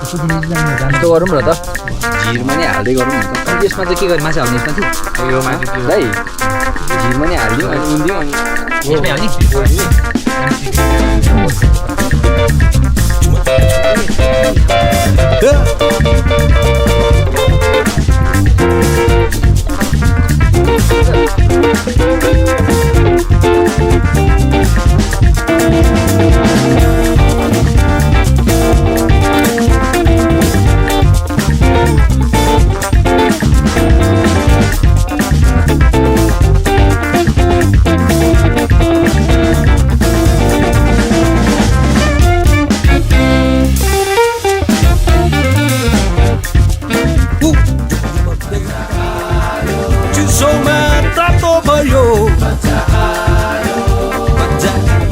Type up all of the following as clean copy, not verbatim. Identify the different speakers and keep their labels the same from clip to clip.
Speaker 1: यस्तो गरौँ र त झिरमा नि हाल्दै गरौँ नि त अनि यसमा चाहिँ के गर्ने माछा हाल्ने यसमा थियो भाइ झिरमा नि हालिदिउँ अनि उनिदिउँ अनि यसमै हाल्ने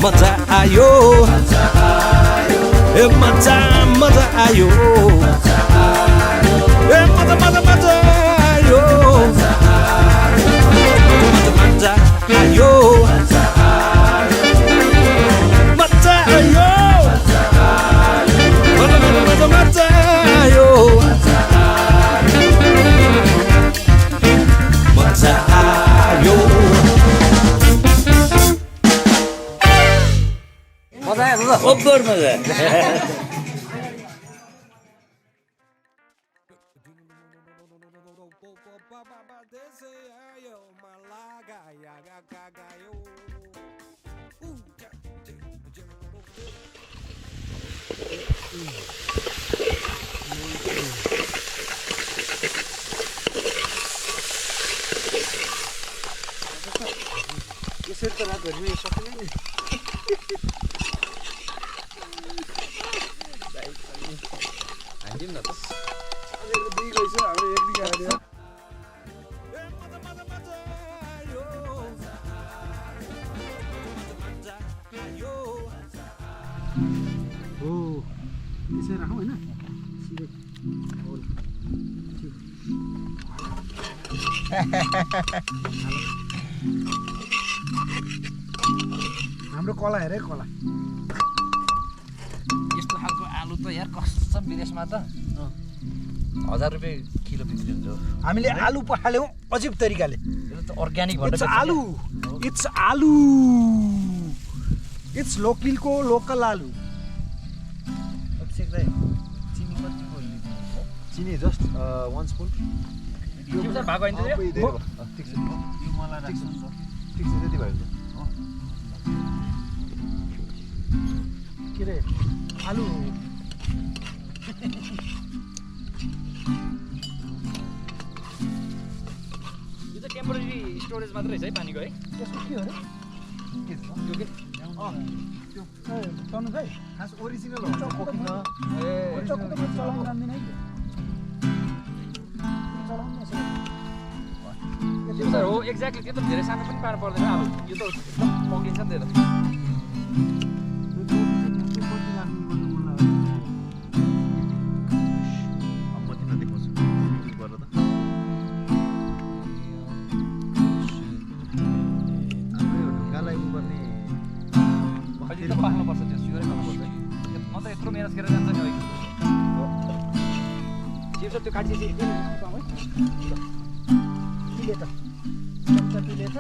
Speaker 2: मजा आयो ए मजा मजा आयो ए मजा मजा मजा आयो मजा मजा आयो मजा आयो मजा मजा मजा आयो मजा आयो
Speaker 1: मजा आयो त
Speaker 3: ओभर मजा
Speaker 2: यसरी त रात भरिमा यो सकिँदैन नि
Speaker 1: हालिदिउँ न त
Speaker 2: दुई गइछ हाम्रो एक बिघा हाल्यो हो त्यसै राखौँ होइन हाम्रो कला हेरे कला
Speaker 1: यस्तो खालको आलु त यार कसम विदेशमा त 1000 रुपियाँ किलो बिक्री हुन्छ
Speaker 2: हामीले आलु पखाल्यौँ अजिब तरिकाले
Speaker 1: यो त अर्ग्यानिक भनेर
Speaker 2: आलु इट्स आलु इट्स लोकल आलु
Speaker 1: अभिषेक दाइ चिनी कति बोल्नु
Speaker 4: चिनी जस्ट 1 स्पुन
Speaker 1: भएको होइन
Speaker 4: ठिक छ यो मलाई ठिक छ त्यति भयो
Speaker 2: के अरे आलु
Speaker 1: यो त टेम्पोरेरी स्टोरेज मात्रै छ है पानीको है
Speaker 2: त्यसको के हो अरे
Speaker 4: के छ
Speaker 1: यो के
Speaker 2: त्यो तनु भाइ
Speaker 4: खास ओरिजिनल हो कोकिङ
Speaker 1: ए
Speaker 2: चक्कु त चलाउन जान्दिन है
Speaker 1: त्यो सर हो एक्ज्याक्टली त्यो त धेरै सानो पनि पार्नु पर्दैन अब यो त एकदम पकिन्छ नि त्यो त पाक्नुपर्छ त्यो सिउरै खानुपर्छ म त यत्रो मेहनत गरेर जान्छ नि है के छ त्यो काटिएपछि के पाऊँ है
Speaker 2: पिले त चम्चा पिले त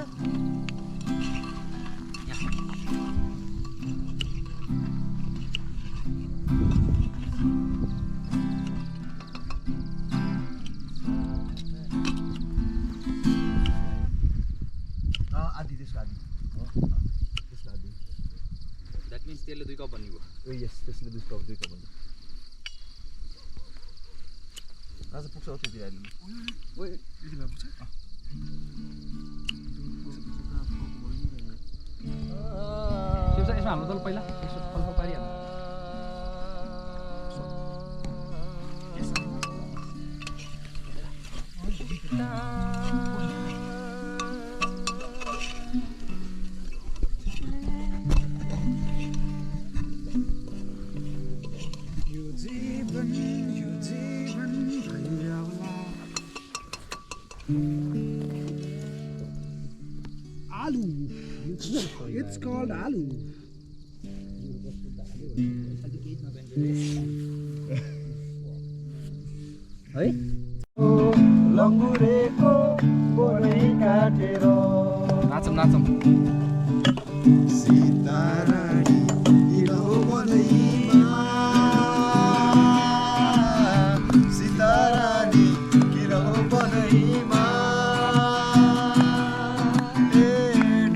Speaker 4: आदि त्यसको आदि त्यसको आदि
Speaker 1: द्याट मिन्स त्यसले 2 कप भन्नुभयो
Speaker 4: ओ यस त्यसले 2 कप भन्नु आज पुग्छ हो त्यति अहिले
Speaker 2: ओइ यति भए पुग्छ
Speaker 1: यसमा हाम्रो दल पहिला यसो फलफल पारिहाल्नु
Speaker 2: Aloo. It's called aloo.
Speaker 1: है
Speaker 2: लङ्गुरेको बोनै काटेर
Speaker 1: नाचौँ नाचौँ
Speaker 2: सीतारानी हिरो बनैमा सीतारानी हिरो बनैमा ए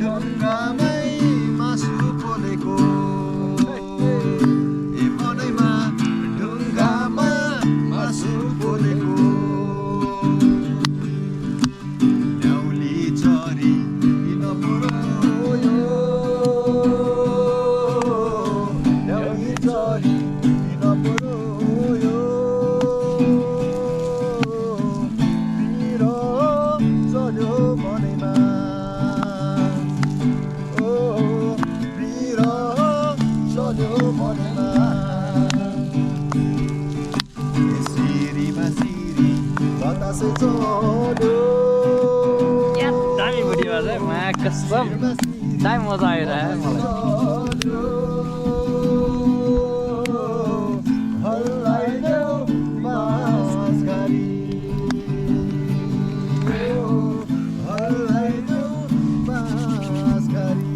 Speaker 2: ढुङ्गामै मासु पोलेको ए बनैमा ढुङ्गामा मासु पोलेको न्याउली चरी किन परोयो न्याउली चरी किन परोयो पिरो चल्यो मनैमा ओ पिरो चल्यो मनैमा सिरीमा सिरी बतासे चल्यो
Speaker 1: दामी भिडियो है मा कसम दामी मजा आइरहेको मलाई
Speaker 2: हल्लाइदेऊ बाँसघारी हल्लाइदेऊ बाँसघारी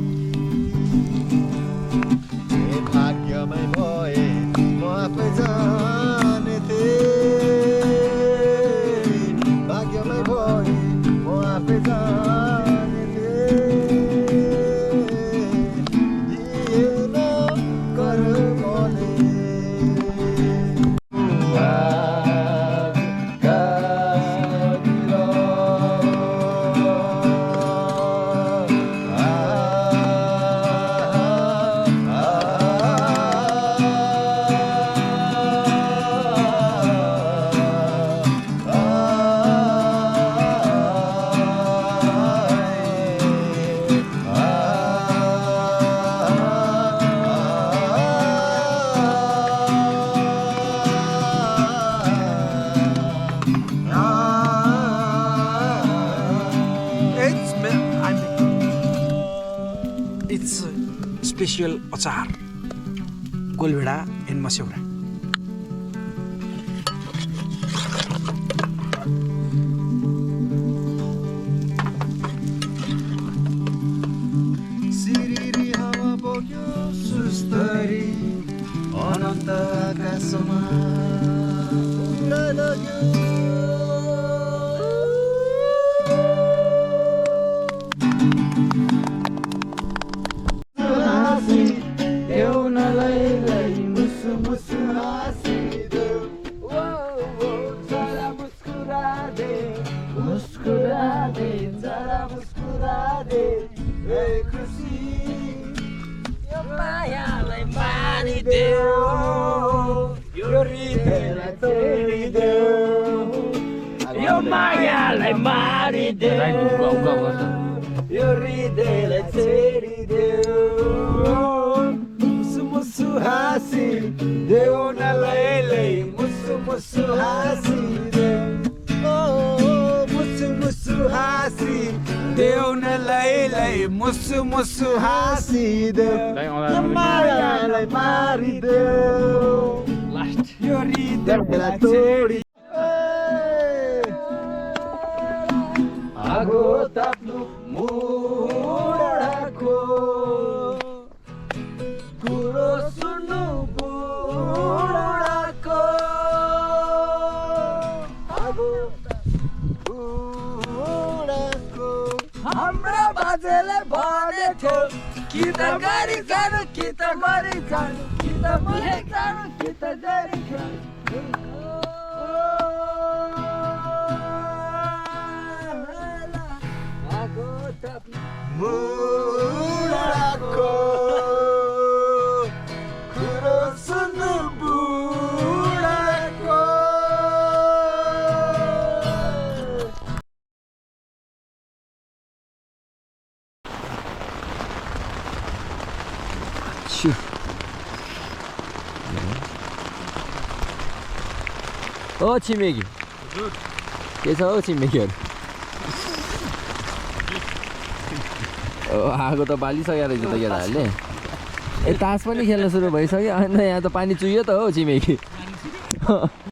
Speaker 2: ए भाग्यमै भए म आफै जाने थिएँ भाग्यमै भए म आफै जाने दिएन कर्मले
Speaker 3: It's special अचार गोलभेडा एन्ड मस्यौरा
Speaker 2: सिरिरी हावा बोक्यो सुस्तरी अनन्त आकाशमा उड्न लाग्यो हाँसी एउनलाई मुसु मुसु हाँसिदेऊ जरा मुस्कुरा दे जरा मुस्कुरा दे ए खुसी यो मायालाई मारिदेऊ यो हृदयलाई तोडिदेऊ यो मायालाई मारिदेऊ यो हृदयलाई छेडिदेऊ मुसु मुसु हाँसी देऊ न लैलै मुसु मुसु हाँसी देऊ ओ मुसु मुसु हाँसी देऊ न लैलै मुसु मुसु हाँसी देऊ यो मायालाई मारिदेऊ यो हृदयलाई तोडी आगो ताप्नु मुडाको कुरो सुन्नु बुडाको आगो बुडाको हाम्रो बाजेले भने थियो कि त गरी जानु कि त मरि जानु कि त मरि जानु कि त गरी जानु मुडाको कुरो सुन्नु बुडाको
Speaker 1: ओ छिमेकी के छ हौ छिमेकीहरू आगो त बालिसक्यो रहेछ त केटाहरूले ए तास पनि खेल्न सुरु भइसक्यो अन्त यहाँ त पानी चुह्यो त हौ छिमेकी